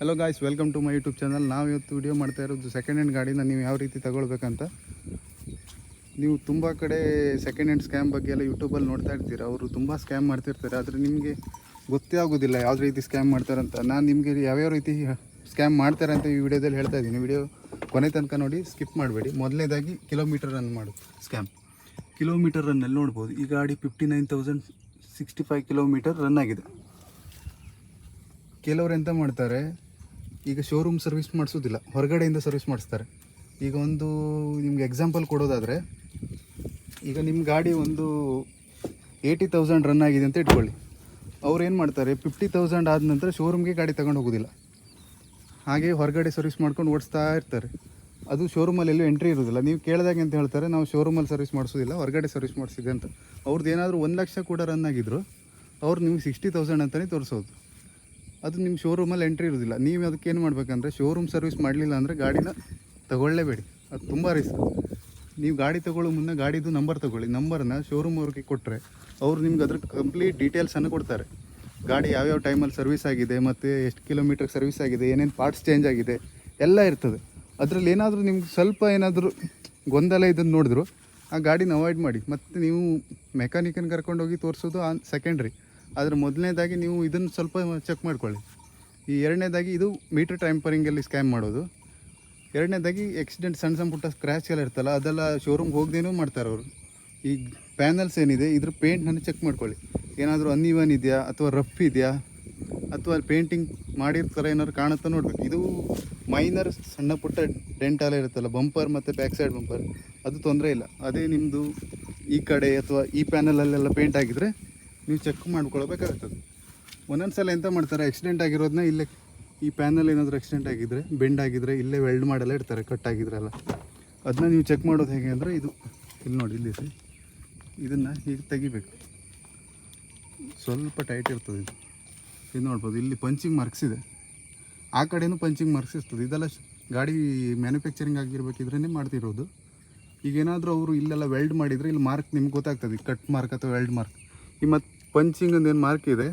Hello guys, welcome to my YouTube channel. ನಾವು ಇವತ್ತು video ಮಾಡ್ತಾ ಇರೋದು ಸೆಕೆಂಡ್ ಹ್ಯಾಂಡ್ ಗಾಡಿನ ನೀವು ಯಾವ ರೀತಿ ತಗೊಳ್ಬೇಕಂತ. ನೀವು ತುಂಬ ಕಡೆ ಸೆಕೆಂಡ್ ಹ್ಯಾಂಡ್ ಸ್ಕ್ಯಾಮ್ ಬಗ್ಗೆ ಎಲ್ಲ ಯೂಟ್ಯೂಬಲ್ಲಿ ನೋಡ್ತಾ ಇರ್ತೀರ. ಅವರು ತುಂಬ ಸ್ಕ್ಯಾಮ್ ಮಾಡ್ತಿರ್ತಾರೆ, ಆದರೆ ನಿಮಗೆ ಗೊತ್ತೇ ಆಗೋದಿಲ್ಲ ಯಾವ ರೀತಿ ಸ್ಕ್ಯಾಮ್ ಮಾಡ್ತಾರಂತ. ನಾನು ನಿಮಗೆ ಯಾವ್ಯಾವ ರೀತಿ ಸ್ಕ್ಯಾಮ್ ಮಾಡ್ತಾರೆ ಅಂತ ಈ ವಿಡಿಯೋದಲ್ಲಿ ಹೇಳ್ತಾ ಇದ್ದೀನಿ. ವಿಡಿಯೋ ಕೊನೆ ತನಕ ನೋಡಿ, ಸ್ಕಿಪ್ ಮಾಡಬೇಡಿ. ಮೊದಲನೇದಾಗಿ ಕಿಲೋಮೀಟರ್ ರನ್ ಮಾಡು ಸ್ಕ್ಯಾಮ್. ಕಿಲೋಮೀಟರ್ ರನ್ನಲ್ಲಿ ನೋಡ್ಬೋದು, ಈ ಗಾಡಿ 59,065 ಕಿಲೋಮೀಟರ್ ರನ್ ಆಗಿದೆ. ಕೆಲವರು ಎಂತ ಮಾಡ್ತಾರೆ, ಈಗ ಶೋರೂಮ್ ಸರ್ವಿಸ್ ಮಾಡಿಸೋದಿಲ್ಲ, ಹೊರಗಡೆಯಿಂದ ಸರ್ವಿಸ್ ಮಾಡಿಸ್ತಾರೆ. ಈಗ ಒಂದು ನಿಮ್ಗೆ ಎಕ್ಸಾಂಪಲ್ ಕೊಡೋದಾದರೆ, ಈಗ ನಿಮ್ಮ ಗಾಡಿ ಒಂದು 80,000 ರನ್ ಆಗಿದೆ ಅಂತ ಇಟ್ಕೊಳ್ಳಿ. ಅವ್ರು ಏನು ಮಾಡ್ತಾರೆ, 50,000 ಆದ ನಂತರ ಶೋರೂಮ್ಗೆ ಗಾಡಿ ತಗೊಂಡು ಹೋಗೋದಿಲ್ಲ, ಹಾಗೆ ಹೊರಗಡೆ ಸರ್ವಿಸ್ ಮಾಡ್ಕೊಂಡು ಓಡಿಸ್ತಾ ಇರ್ತಾರೆ. ಅದು ಶೋರೂಮಲ್ಲಿ ಎಲ್ಲೂ ಎಂಟ್ರಿ ಇರೋದಿಲ್ಲ. ನೀವು ಕೇಳಿದಾಗ ಅಂತ ಹೇಳ್ತಾರೆ, ನಾವು ಶೋರೂಮಲ್ಲಿ ಸರ್ವಿಸ್ ಮಾಡಿಸೋದಿಲ್ಲ, ಹೊರಗಡೆ ಸರ್ವಿಸ್ ಮಾಡಿಸಿದೆ ಅಂತ. ಅವ್ರದ್ದು ಏನಾದರೂ 1 ಲಕ್ಷ ಕೂಡ ರನ್ ಆಗಿದ್ರು ಅವ್ರು ನಿಮ್ಗೆ 60,000 ಅಂತಲೇ ತೋರಿಸೋದು. ಅದು ನಿಮ್ಮ ಶೋರೂಮಲ್ಲಿ ಎಂಟ್ರಿ ಇರೋದಿಲ್ಲ. ನೀವು ಅದಕ್ಕೆ ಏನು ಮಾಡಬೇಕಂದ್ರೆ, ಶೋರೂಮ್ ಸರ್ವಿಸ್ ಮಾಡಲಿಲ್ಲ ಅಂದರೆ ಗಾಡಿನ ತಗೊಳ್ಳೇಬೇಡಿ, ಅದು ತುಂಬ ರಿಸ್ಕ್. ನೀವು ಗಾಡಿ ತೊಗೊಳ್ಳೋ ಮುನ್ನ ಗಾಡಿದು ನಂಬರ್ ತೊಗೊಳ್ಳಿ. ನಂಬರನ್ನ ಶೋರೂಮ್ ಅವ್ರಿಗೆ ಕೊಟ್ಟರೆ ಅವರು ನಿಮ್ಗೆ ಅದ್ರ ಕಂಪ್ಲೀಟ್ ಡೀಟೇಲ್ಸನ್ನು ಕೊಡ್ತಾರೆ. ಗಾಡಿ ಯಾವ್ಯಾವ ಟೈಮಲ್ಲಿ ಸರ್ವಿಸ್ ಆಗಿದೆ, ಮತ್ತು ಎಷ್ಟು ಕಿಲೋಮೀಟರ್ ಸರ್ವಿಸ್ ಆಗಿದೆ, ಏನೇನು ಪಾರ್ಟ್ಸ್ ಚೇಂಜ್ ಆಗಿದೆ ಎಲ್ಲ ಇರ್ತದೆ. ಅದರಲ್ಲಿ ಏನಾದರೂ ನಿಮ್ಗೆ ಸ್ವಲ್ಪ ಏನಾದರೂ ಗೊಂದಲ ಇದನ್ನು ನೋಡಿದ್ರು ಆ ಗಾಡಿನ ಅವಾಯ್ಡ್ ಮಾಡಿ. ಮತ್ತು ನೀವು ಮೆಕ್ಯಾನಿಕನ್ನು ಕರ್ಕೊಂಡೋಗಿ ತೋರಿಸೋದು ಸೆಕೆಂಡ್ರಿ. ಆದರೆ ಮೊದಲನೇದಾಗಿ ನೀವು ಇದನ್ನು ಸ್ವಲ್ಪ ಚೆಕ್ ಮಾಡ್ಕೊಳ್ಳಿ. ಈ ಎರಡನೇದಾಗಿ ಇದು ಮೀಟರ್ ಟ್ಯಾಂಪರಿಂಗಲ್ಲಿ ಸ್ಕ್ಯಾಮ್ ಮಾಡೋದು. ಎರಡನೇದಾಗಿ ಆಕ್ಸಿಡೆಂಟ್, ಸಣ್ಣ ಪುಟ್ಟ ಸ್ಕ್ರ್ಯಾಚ್ ಎಲ್ಲ ಇರ್ತಲ್ಲ, ಅದೆಲ್ಲ ಶೋರೂಮ್ಗೆ ಹೋಗದೇನೂ ಮಾಡ್ತಾರೆ ಅವರು. ಈ ಪ್ಯಾನಲ್ಸ್ ಏನಿದೆ ಇದ್ರ ಪೇಂಟ್ನನ್ನು ಚೆಕ್ ಮಾಡ್ಕೊಳ್ಳಿ. ಏನಾದರೂ ಅನ್ಇವನ್ ಇದೆಯಾ, ಅಥವಾ ರಫ್ ಇದೆಯಾ, ಅಥವಾ ಪೇಂಟಿಂಗ್ ಮಾಡಿರ್ತಾರೆ ಏನಾದ್ರು ಕಾಣುತ್ತಾ ನೋಡಬೇಕು. ಇದು ಮೈನರ್ ಸಣ್ಣ ಪುಟ್ಟ ಡೆಂಟೆಲ್ಲ ಇರುತ್ತಲ್ಲ, ಬಂಪರ್ ಮತ್ತು ಬ್ಯಾಕ್ ಸೈಡ್ ಬಂಪರ್, ಅದು ತೊಂದರೆ ಇಲ್ಲ. ಅದೇ ನಿಮ್ಮದು ಈ ಕಡೆ ಅಥವಾ ಈ ಪ್ಯಾನಲಲ್ಲೆಲ್ಲ ಪೇಂಟ್ ಆಗಿದ್ದರೆ ನೀವು ಚೆಕ್ ಮಾಡ್ಕೊಳ್ಬೇಕಾಗ್ತದೆ. ಒಂದೊಂದು ಸಲ ಎಂತ ಮಾಡ್ತಾರೆ, ಆಕ್ಸಿಡೆಂಟ್ ಆಗಿರೋದನ್ನ ಇಲ್ಲೇ ಈ ಪ್ಯಾನಲ್ ಏನಾದರೂ ಆಕ್ಸಿಡೆಂಟ್ ಆಗಿದ್ದರೆ, ಬೆಂಡ್ ಆಗಿದ್ದರೆ ಇಲ್ಲೇ ವೆಲ್ಡ್ ಮಾಡೆಲ್ಲ ಇರ್ತಾರೆ, ಕಟ್ ಆಗಿದ್ರಲ್ಲ. ಅದನ್ನ ನೀವು ಚೆಕ್ ಮಾಡೋದು ಹೇಗೆ ಅಂದರೆ, ಇದು ಇಲ್ಲಿ ನೋಡಿ, ಇಲ್ಲಿ ಇದನ್ನು ಹೀಗೆ ತೆಗಿಬೇಕು. ಸ್ವಲ್ಪ ಟೈಟ್ ಇರ್ತದೆ ಇದು. ಇದು ನೋಡ್ಬೋದು, ಇಲ್ಲಿ ಪಂಚಿಂಗ್ ಮಾರ್ಕ್ಸ್ ಇದೆ, ಆ ಕಡೆಯೂ ಪಂಚಿಂಗ್ ಮಾರ್ಕ್ಸ್ ಇರ್ತದೆ. ಇದೆಲ್ಲ ಗಾಡಿ ಮ್ಯಾನುಫ್ಯಾಕ್ಚರಿಂಗ್ ಆಗಿರ್ಬೇಕಿದ್ರೇ ಮಾಡ್ತಿರೋದು. ಈಗೇನಾದರೂ ಅವರು ಇಲ್ಲೆಲ್ಲ ವೆಲ್ಡ್ ಮಾಡಿದರೆ ಇಲ್ಲಿ ಮಾರ್ಕ್ ನಿಮ್ಗೆ ಗೊತ್ತಾಗ್ತದೆ, ಕಟ್ ಮಾರ್ಕ್ ಅಥವಾ ವೆಲ್ಡ್ ಮಾರ್ಕ್. ಈ ಮತ್ತು ಪಂಚಿಂಗ್ ಏನು ಮಾರ್ಕ್ ಇದೆ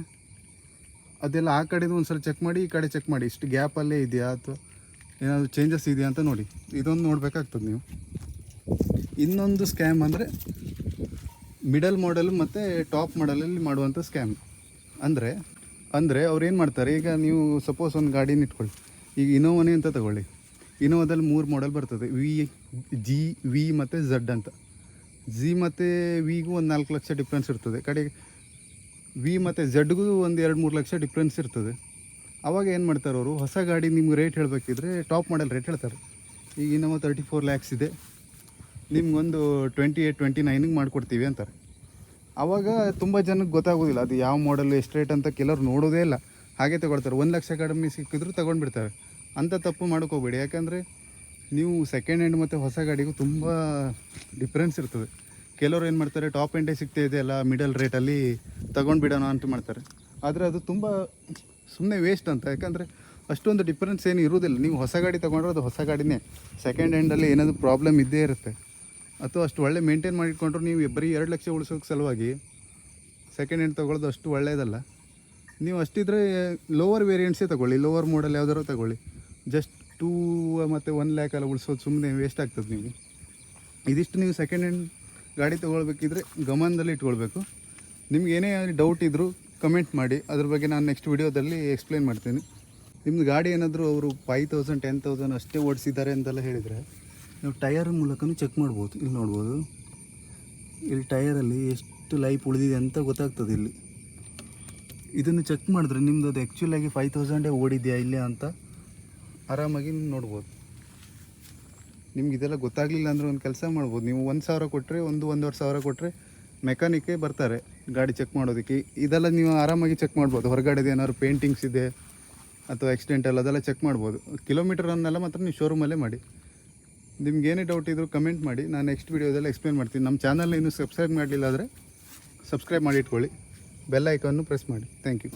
ಅದೆಲ್ಲ ಆ ಕಡೆದು ಒಂದು ಸಲ ಚೆಕ್ ಮಾಡಿ, ಈ ಕಡೆ ಚೆಕ್ ಮಾಡಿ, ಇಷ್ಟು ಗ್ಯಾಪಲ್ಲೇ ಇದೆಯಾ ಅಥವಾ ಏನಾದರೂ ಚೇಂಜಸ್ ಇದೆಯಾ ಅಂತ ನೋಡಿ. ಇದೊಂದು ನೋಡಬೇಕಾಗ್ತದೆ ನೀವು. ಇನ್ನೊಂದು ಸ್ಕ್ಯಾಮ್ ಅಂದರೆ ಮಿಡಲ್ ಮಾಡೆಲ್ ಮತ್ತು ಟಾಪ್ ಮಾಡಲಲ್ಲಿ ಮಾಡುವಂಥ ಸ್ಕ್ಯಾಮ್. ಅಂದರೆ ಅವ್ರು ಏನು ಮಾಡ್ತಾರೆ, ಈಗ ನೀವು ಸಪೋಸ್ ಒಂದು ಗಾಡಿನ ಇಟ್ಕೊಳ್ಳಿ. ಈಗ ಇನೋವನೇ ಅಂತ ತಗೊಳ್ಳಿ. ಇನೋವಾದಲ್ಲಿ 3 ಮಾಡೆಲ್ ಬರ್ತದೆ, ಜಿ, ವಿ ಮತ್ತು ಝಡ್ ಅಂತ. ಜಿ ಮತ್ತು ವಿಗೂ ಒಂದು 4 ಲಕ್ಷ ಡಿಫ್ರೆನ್ಸ್ ಇರ್ತದೆ. ಕಡೆಗೆ ವಿ ಮತ್ತು ಝಡ್ಗೂ ಒಂದು 2-3 ಲಕ್ಷ ಡಿಫ್ರೆನ್ಸ್ ಇರ್ತದೆ. ಆವಾಗ ಏನು ಮಾಡ್ತಾರೆ ಅವರು, ಹೊಸ ಗಾಡಿ ನಿಮ್ಗೆ ರೇಟ್ ಹೇಳಬೇಕಿದ್ರೆ ಟಾಪ್ ಮಾಡೆಲ್ ರೇಟ್ ಹೇಳ್ತಾರೆ. ಈಗ ಇನ್ನೂ 34 ಲ್ಯಾಕ್ಸ್ ಇದೆ, ನಿಮ್ಗೊಂದು 28-29ಗೆ ಮಾಡಿಕೊಡ್ತೀವಿ ಅಂತಾರೆ. ಆವಾಗ ತುಂಬ ಜನಕ್ಕೆ ಗೊತ್ತಾಗೋದಿಲ್ಲ ಅದು ಯಾವ ಮಾಡೆಲ್ ಎಷ್ಟು ರೇಟ್ ಅಂತ. ಕೆಲವ್ರು ನೋಡೋದೇ ಇಲ್ಲ, ಹಾಗೆ ತಗೊಳ್ತಾರೆ. 1 ಲಕ್ಷ ಕಡಿಮೆ ಸಿಕ್ಕಿದ್ರು ತೊಗೊಂಡ್ಬಿಡ್ತಾರೆ. ಅಂಥ ತಪ್ಪು ಮಾಡೋಕ್ಕೋಗ್ಬೇಡಿ. ಯಾಕಂದರೆ ನೀವು ಸೆಕೆಂಡ್ ಹ್ಯಾಂಡ್ ಮತ್ತು ಹೊಸ ಗಾಡಿಗೂ ತುಂಬ ಡಿಫ್ರೆನ್ಸ್ ಇರ್ತದೆ. ಕೆಲವರು ಏನು ಮಾಡ್ತಾರೆ, ಟಾಪ್ ಎಂಡೇ ಸಿಗ್ತಾ ಇದೆಯಲ್ಲ ಮಿಡಲ್ ರೇಟಲ್ಲಿ ತೊಗೊಂಡ್ಬಿಡೋಣ ಅಂತ ಮಾಡ್ತಾರೆ. ಆದರೆ ಅದು ತುಂಬ ಸುಮ್ಮನೆ ವೇಸ್ಟ್ ಅಂತ. ಯಾಕಂದರೆ ಅಷ್ಟೊಂದು ಡಿಫ್ರೆನ್ಸ್ ಏನು ಇರೋದಿಲ್ಲ. ನೀವು ಹೊಸ ಗಾಡಿ ತೊಗೊಂಡ್ರೆ ಅದು ಹೊಸ ಗಾಡಿನೇ. ಸೆಕೆಂಡ್ ಹ್ಯಾಂಡಲ್ಲಿ ಏನಾದರೂ ಪ್ರಾಬ್ಲಮ್ ಇದ್ದೇ ಇರುತ್ತೆ. ಅಥವಾ ಅಷ್ಟು ಒಳ್ಳೆ ಮೇಂಟೈನ್ ಮಾಡಿಕೊಂಡ್ರು ನೀವು ಬರೀ 2 ಲಕ್ಷ ಉಳಿಸೋಕ್ಕೆ ಸಲುವಾಗಿ ಸೆಕೆಂಡ್ ಹ್ಯಾಂಡ್ ತೊಗೊಳ್ಳೋದು ಅಷ್ಟು ಒಳ್ಳೆಯದಲ್ಲ. ನೀವು ಅಷ್ಟಿದ್ರೆ ಲೋವರ್ ವೇರಿಯಂಟ್ಸೇ ತೊಗೊಳ್ಳಿ, ಲೋವರ್ ಮಾಡೆಲ್ ಯಾವುದಾದ್ರು ತೊಗೊಳ್ಳಿ. ಜಸ್ಟ್ 2 ಮತ್ತು 1 ಲ್ಯಾಕ್ ಎಲ್ಲ ಉಳಿಸೋದು ಸುಮ್ಮನೆ ವೇಸ್ಟ್ ಆಗ್ತದೆ ನಿಮಗೆ. ಇದಿಷ್ಟು ನೀವು ಸೆಕೆಂಡ್ ಹ್ಯಾಂಡ್ ಗಾಡಿ ತೊಗೊಳ್ಬೇಕಿದ್ರೆ ಗಮನದಲ್ಲಿ ಇಟ್ಕೊಳ್ಬೇಕು. ನಿಮ್ಗೆ ಏನೇ ಡೌಟ್ ಇದ್ದರೂ ಕಮೆಂಟ್ ಮಾಡಿ, ಅದ್ರ ಬಗ್ಗೆ ನಾನು ನೆಕ್ಸ್ಟ್ ವಿಡಿಯೋದಲ್ಲಿ ಎಕ್ಸ್ಪ್ಲೇನ್ ಮಾಡ್ತೀನಿ. ನಿಮ್ಮದು ಗಾಡಿ ಏನಾದರೂ ಅವರು 5,000 10,000 ಅಷ್ಟೇ ಓಡಿಸಿದ್ದಾರೆ ಅಂತೆಲ್ಲ ಹೇಳಿದರೆ ನೀವು ಟಯರ್ ಮೂಲಕನೂ ಚೆಕ್ ಮಾಡ್ಬೋದು. ಇಲ್ಲಿ ನೋಡ್ಬೋದು, ಇಲ್ಲಿ ಟಯರಲ್ಲಿ ಎಷ್ಟು ಲೈಫ್ ಉಳಿದಿದೆ ಅಂತ ಗೊತ್ತಾಗ್ತದೆ. ಇಲ್ಲಿ ಇದನ್ನು ಚೆಕ್ ಮಾಡಿದ್ರೆ ನಿಮ್ಮದು ಅದು ಆ್ಯಕ್ಚುಲಾಗಿ 5,000 ಓಡಿದೆಯಾ ಇಲ್ಲ ಅಂತ ಆರಾಮಾಗಿ ನೋಡ್ಬೋದು. ನಿಮ್ಗೆ ಇದೆಲ್ಲ ಗೊತ್ತಾಗಲಿಲ್ಲ ಅಂದರೆ ಒಂದು ಕೆಲಸ ಮಾಡ್ಬೋದು, ನೀವು 1,000 ಕೊಟ್ಟರೆ, 1-1.5 ಸಾವಿರ ಕೊಟ್ಟರೆ ಮೆಕ್ಯಾನಿಕೇ ಬರ್ತಾರೆ ಗಾಡಿ ಚೆಕ್ ಮಾಡೋದಕ್ಕೆ. ಇದೆಲ್ಲ ನೀವು ಆರಾಮಾಗಿ ಚೆಕ್ ಮಾಡ್ಬೋದು. ಹೊರಗಡೆದು ಏನಾದ್ರು ಪೇಂಟಿಂಗ್ಸ್ ಇದೆ ಅಥವಾ ಆಕ್ಸಿಡೆಂಟಲ್ ಅದೆಲ್ಲ ಚೆಕ್ ಮಾಡ್ಬೋದು. ಕಿಲೋಮೀಟರ್ ರನ್ನೆಲ್ಲ ಮಾತ್ರ ನೀವು ಶೋರೂಮಲ್ಲೇ ಮಾಡಿ. ನಿಮ್ಗೆ ಏನೇ ಡೌಟ್ ಇದ್ದರೂ ಕಮೆಂಟ್ ಮಾಡಿ, ನಾನು ನೆಕ್ಸ್ಟ್ ವೀಡಿಯೋದಲ್ಲಿ ಎಕ್ಸ್ಪ್ಲೇನ್ ಮಾಡ್ತೀನಿ. ನಮ್ಮ ಚಾನಲ್ನ ಇನ್ನೂ ಸಬ್ಸ್ಕ್ರೈಬ್ ಮಾಡಲಿಲ್ಲ ಆದರೆ ಸಬ್ಸ್ಕ್ರೈಬ್ ಮಾಡಿ ಇಟ್ಕೊಳ್ಳಿ, ಬೆಲ್ ಐಕಾನ್ನು ಪ್ರೆಸ್ ಮಾಡಿ. Thank you.